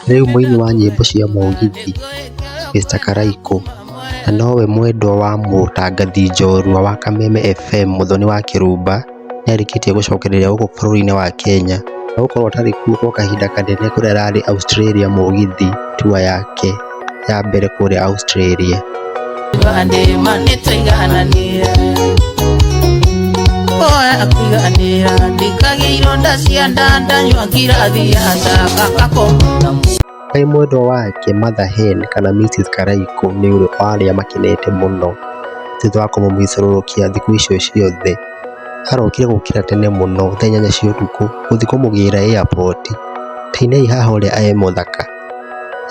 Rĩu mũini wa nyĩmbo cia mũũgithi Mr Karaiko na nowe mwendwa wa mũtangathi njorua wa Kameme FM Muthoni wa Kirumba nĩarĩkĩtie gũcokereria gũkũ bũrũri-inĩ wa Kenya na gũkorwo atarĩ kuo kwa kahinda kanene kũrĩa ararĩ Australia mũũgithi tour yake ya mbere kũrĩa Australia. Kaĩ mwendwa wake Mother Hen kana Mrs Karaiko nĩ ũrĩa warĩa makenete mũno thutha wa kũmũmũicũrũrũkia thikũ icio ciothe. Arokire gũkĩra tene mũno thaa 8 cia ũtukũ gũthiĩ kũmũgĩra airport. Tainai haha ũrĩa e mũthaka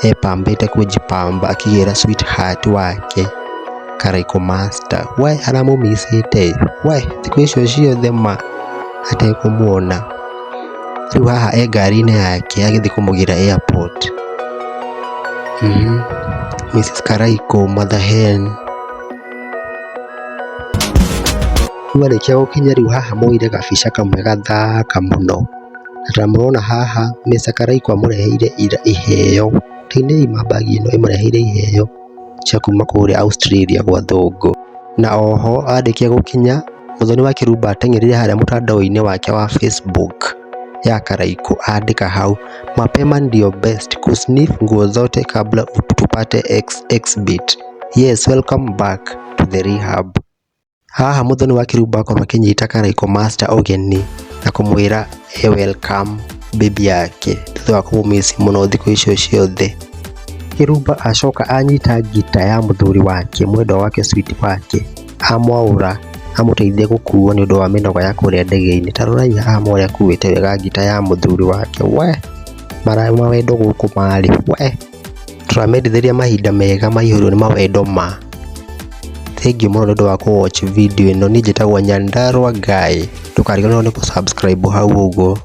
epambĩte kũnjipamba akĩgĩra sweetheart wake Karaiko Master. We aramũmicĩte we thikũ icio ciothe ma atekũmuona. Rĩu haha e ngari-inĩ yake agĩthiĩ kũmũgĩra airport. Mrs Karaiko, Mother Hen. Warĩkia gũkinya rĩu haha moire gabica kamwe gathaka mũno. Na tamũrona haha Mr Karaiko amũreheire ira iheo. Tainai mambagi ĩno ĩmũreheire iheo cia kuma kũrĩa Australia gwa thũngũ. Na oho arĩkia gũkinya Muthoni wa Kirumba ateng'erire harĩa mũtandao-inĩ wake wa Facebook ya Karaiko andika hau mapema ndio best kusniff nguo zote kabla tupate exhibit. Yes, welcome back to the rehab. Haha Muthoni wa Kirumba akorwo akĩnyita Karaiko Master ũgeni na kũmwĩra welcome baby yake thutha wa kũmũmiss mũno thikũ icio ciothe. Kirumba acoka anyita ngita ya mũthuri wake mwendwa wake sweet wake amwaura amũteithie gũkuo nĩ ũndũ wa mĩnoga ya kũrĩa ndege-inĩ. Tarorai haha ũrĩa akuĩte wega ngita ya mũthuri wake. We mawendo gũkũ marĩ we tũramendithĩria mahinda mega maihũrwo nĩ mawendo ma. Thank you mũno nĩ ũndũ wa kũ watch video ĩno. Niĩ njĩtagwo Nyandarua Guy. Ndũkariganĩrwo nĩ gũ subscribe hau ũguo.